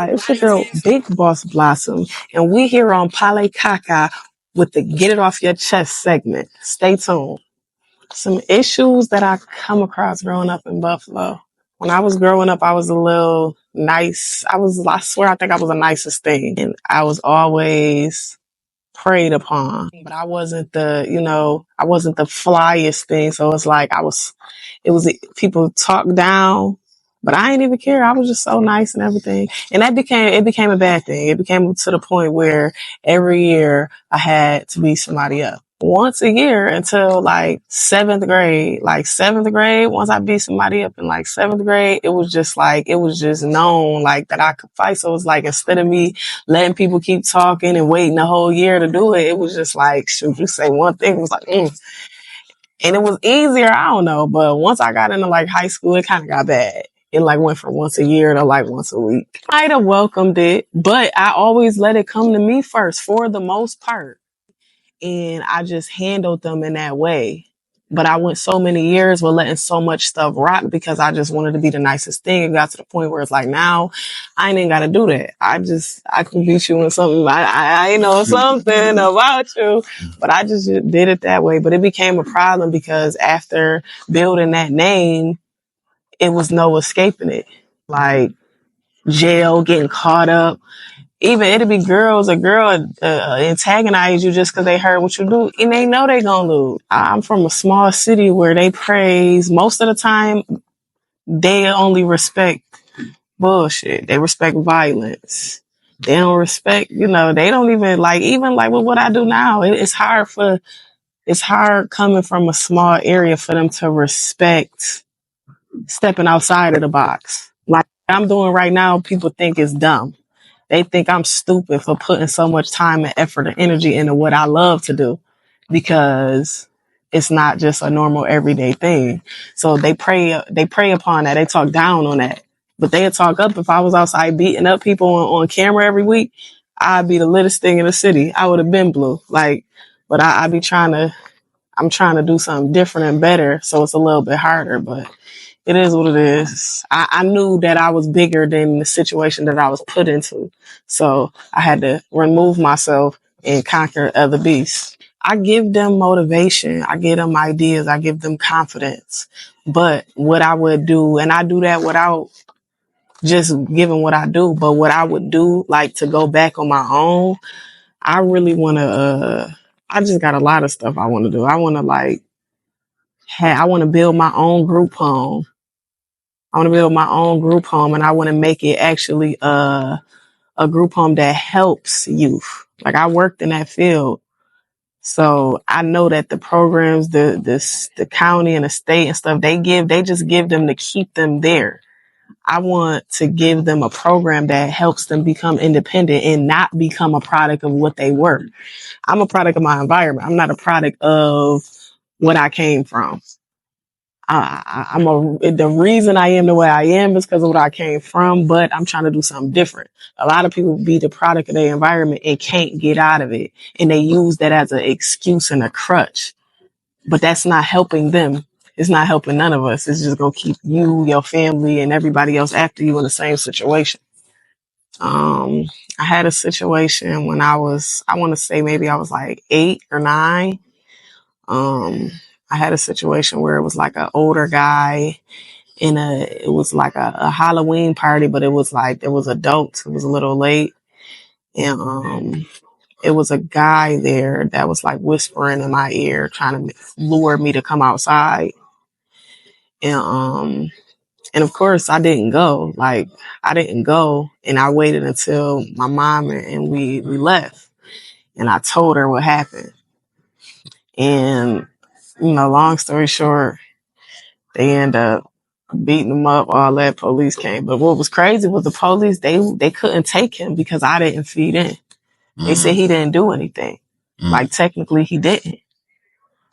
It's your girl, Big Boss Blossom, and we here on KaKa with the Get It Off Your Chest segment. Stay tuned. Some issues that I come across growing up in Buffalo. When I was growing up, I was a little nice. I swear, I think I was the nicest thing. And I was always preyed upon, but I wasn't I wasn't the flyest thing. So it's like people talk down, but I didn't even care. I was just so nice and everything. And it became a bad thing. It became to the point where every year I had to be somebody else. Once a year until like seventh grade. Once I beat somebody up in like seventh grade, it was just known like that I could fight. So it was like, instead of me letting people keep talking and waiting a whole year to do it, it was just like, shoot, you say one thing, it was like, And it was easier, I don't know. But once I got into like high school, it kind of got bad. It like went from once a year to like once a week. I'd have welcomed it, but I always let it come to me first for the most part. And I just handled them in that way. But I went so many years with letting so much stuff rock because I just wanted to be the nicest thing. It got to the point where it's like, now I ain't even got to do that. I can beat you in something. I know something about you, but I just did it that way. But it became a problem because after building that name, it was no escaping it. Like jail, getting caught up. Even it'll be a girl antagonize you just because they heard what you do, and they know they gonna lose. I'm from a small city where they praise, most of the time, they only respect bullshit. They respect violence. They don't respect, they don't even like with what I do now. It's hard coming from a small area for them to respect stepping outside of the box. Like I'm doing right now, people think it's dumb. They think I'm stupid for putting so much time and effort and energy into what I love to do because it's not just a normal everyday thing. So they prey upon that. They talk down on that, but they'd talk up. If I was outside beating up people on camera every week, I'd be the littest thing in the city. I would have been blue. But I'm trying to do something different and better. So it's a little bit harder, but it is what it is. I knew that I was bigger than the situation that I was put into. So I had to remove myself and conquer other beasts. I give them motivation. I give them ideas. I give them confidence. But what I would do, and I do that without just giving what I do, but what I would do, like to go back on my own, I really want to, I just got a lot of stuff I want to do. I want to build my own group home. And I want to make it actually a group home that helps youth. Like I worked in that field. So I know that the programs, the county and the state and stuff they just give them to keep them there. I want to give them a program that helps them become independent and not become a product of what they were. I'm a product of my environment. I'm not a product of what I came from. The reason I am the way I am is because of what I came from, but I'm trying to do something different. A lot of people be the product of their environment and can't get out of it. And they use that as an excuse and a crutch, but that's not helping them. It's not helping none of us. It's just going to keep you, your family, and everybody else after you in the same situation. I had a situation when I want to say maybe I was like 8 or 9. I had a situation where it was like an older guy it was like a Halloween party, but it was like, there was adults. It was a little late. And, it was a guy there that was like whispering in my ear, trying to lure me to come outside. And of course I didn't go. And I waited until my mom and we left, and I told her what happened. And, long story short, they end up beating him up, all that. Police came. But what was crazy was the police, they couldn't take him because I didn't feed in. They said he didn't do anything. Like technically he didn't.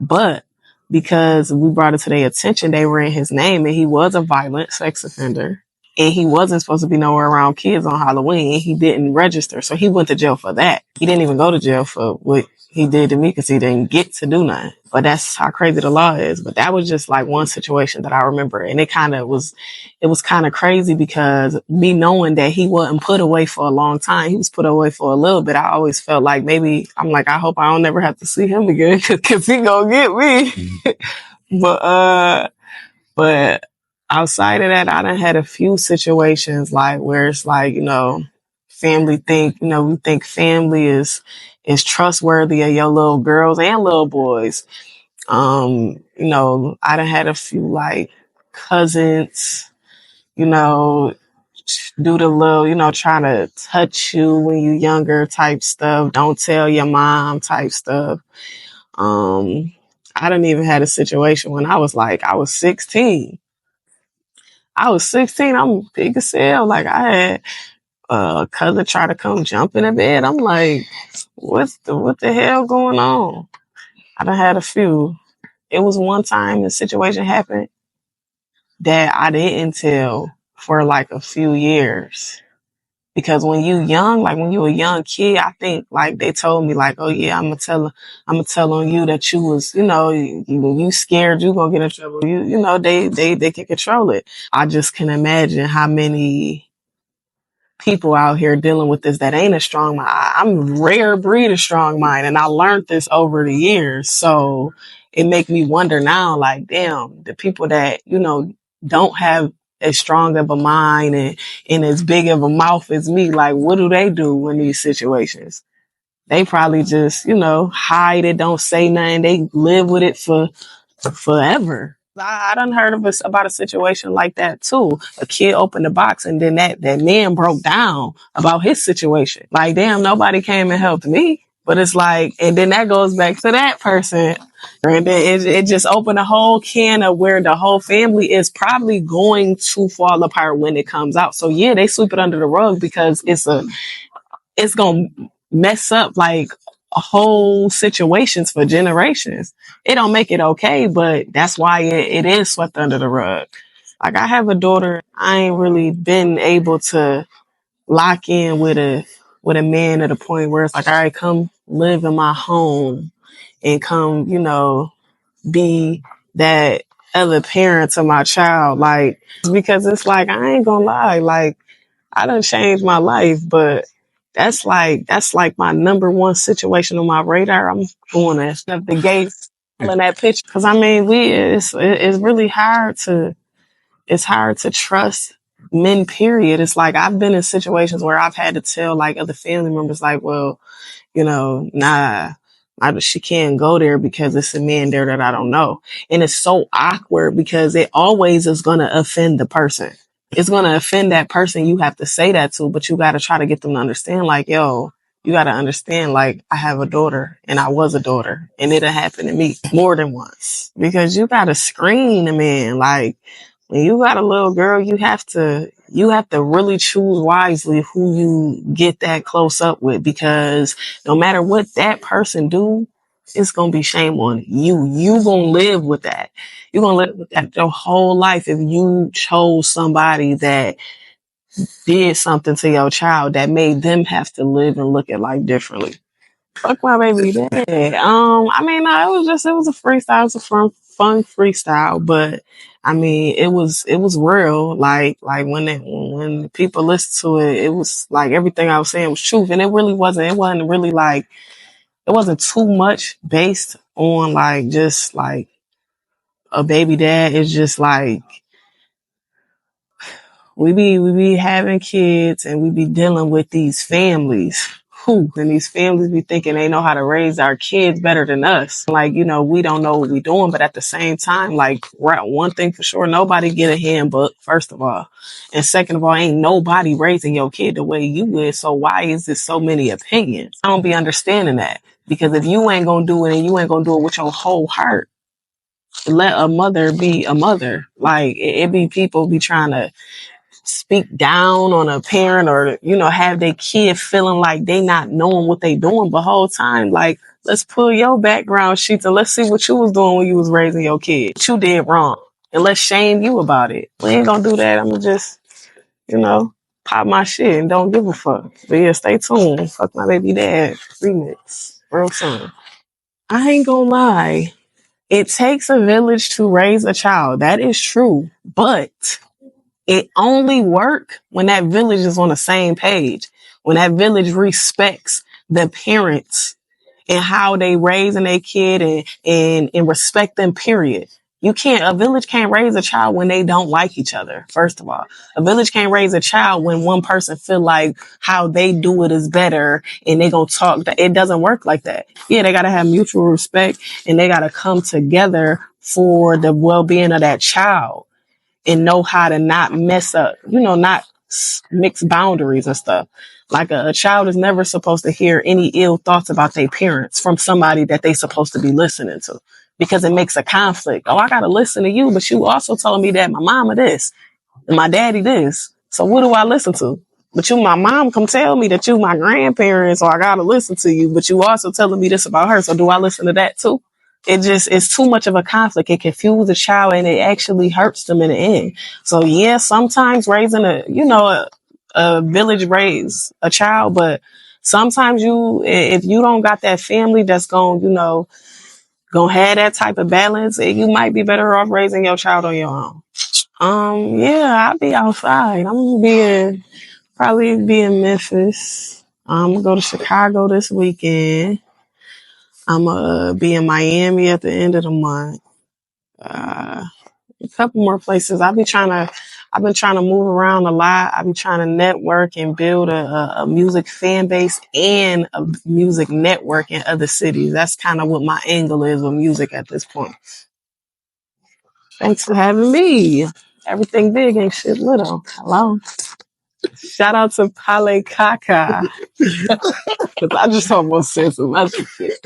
But because we brought it to their attention, they ran his name, and he was a violent sex offender. And he wasn't supposed to be nowhere around kids on Halloween. He didn't register. So he went to jail for that. He didn't even go to jail for what he did to me because he didn't get to do nothing. But that's how crazy the law is. But that was just like one situation that I remember. And it was kind of crazy because me knowing that he wasn't put away for a long time, he was put away for a little bit. I always felt like maybe, I'm like, I hope I don't never have to see him again because he gonna get me. But outside of that, I done had a few situations like where it's like, family think, we think family is trustworthy of your little girls and little boys. I done had a few like cousins, do the little, trying to touch you when you younger type stuff. Don't tell your mom type stuff. I didn't even had a situation when I was 16. I'm big as hell. Like I had a cousin try to come jump in the bed. I'm like, what the hell going on? I done had a few. It was one time the situation happened that I didn't tell for like a few years. Because when you young, like when you a young kid, I think like they told me like, oh yeah, I'm gonna tell on you that you was, when you scared, you gonna get in trouble. They can control it. I just can imagine how many people out here dealing with this that ain't a strong mind. I'm a rare breed of strong mind, and I learned this over the years. So it make me wonder now, like, damn, the people that, don't have as strong of a mind and as big of a mouth as me, like, what do they do in these situations? They probably just, hide it, don't say nothing. They live with it for forever. I done heard about a situation like that too. A kid opened the box and then that man broke down about his situation. Like, damn, nobody came and helped me. But it's like, and then that goes back to that person. And then it just opened a whole can of where the whole family is probably going to fall apart when it comes out. So yeah, they sweep it under the rug because it's going to mess up like whole situations for generations. It don't make it okay, but that's why it is swept under the rug. Like I have a daughter. I ain't really been able to lock in with a man at a point where it's like, all right, come live in my home and come, be that other parent to my child. Like, because it's like, I ain't gonna lie, like I done changed my life, but that's like my number one situation on my radar. I'm going to snap the gates in that picture. Cause I mean, it's really hard to trust men, period. It's like, I've been in situations where I've had to tell like other family members, like, well, nah, she can't go there because it's a man there that I don't know. And it's so awkward because it always is going to offend the person. It's going to offend that person you have to say that to, but you got to try to get them to understand, like, yo, you got to understand, like, I have a daughter and I was a daughter and it'll happen to me more than once because you got to screen a man. Like, when you got a little girl, you have to really choose wisely who you get that close up with, because no matter what that person do, it's going to be shame on you. You going to live with that. You're going to live with that your whole life if you chose somebody that did something to your child that made them have to live and look at life differently. Fuck my baby dad. I mean, no, it was a freestyle. It was a fun freestyle, but I mean, it was real. Like when people listen to it, it was like everything I was saying was truth, and it wasn't really like, it wasn't too much based on like just like a baby dad. It's just like we be having kids and we be dealing with these families. And these families be thinking they know how to raise our kids better than us. Like, we don't know what we doing, but at the same time, like, right, one thing for sure, nobody get a handbook, first of all. And second of all, ain't nobody raising your kid the way you is. So why is there so many opinions? I don't be understanding that. Because if you ain't gonna do it and you ain't gonna do it with your whole heart, let a mother be a mother. Like, it be people be trying to speak down on a parent or, have their kid feeling like they not knowing what they doing. But whole time, like, let's pull your background sheets and let's see what you was doing when you was raising your kid. What you did wrong. And let's shame you about it. We ain't gonna do that. I'm gonna just, pop my shit and don't give a fuck. But yeah, stay tuned. Fuck my baby dad remix. real soon. I ain't gonna lie. It takes a village to raise a child. That is true. But it only work when that village is on the same page. When that village respects the parents and how they raising their kid and respect them, period. A village can't raise a child when they don't like each other. First of all, a village can't raise a child when one person feel like how they do it is better and they gonna talk. It doesn't work like that. Yeah, they gotta have mutual respect and they gotta come together for the well-being of that child and know how to not mess up, not mix boundaries and stuff. Like a child is never supposed to hear any ill thoughts about their parents from somebody that they supposed to be listening to because it makes a conflict. Oh, I got to listen to you, but you also told me that my mama this and my daddy this. So what do I listen to? But my mom come tell me that you my grandparents, so I got to listen to you, but you also telling me this about her. So do I listen to that too? It's too much of a conflict. It confuses the child and it actually hurts them in the end. So yeah, sometimes raising a village raise a child, but sometimes if you don't got that family that's gonna have that type of balance, you might be better off raising your child on your own. Yeah, I'll be outside. Probably be in Memphis. I'm gonna go to Chicago this weekend. I'm gonna be in Miami at the end of the month. A couple more places. I've been trying to move around a lot. I've been trying to network and build a music fan base and a music network in other cities. That's kind of what my angle is with music at this point. Thanks for having me. Everything big ain't shit little. Hello. Shout out to KaKa. Because I just almost said some other shit.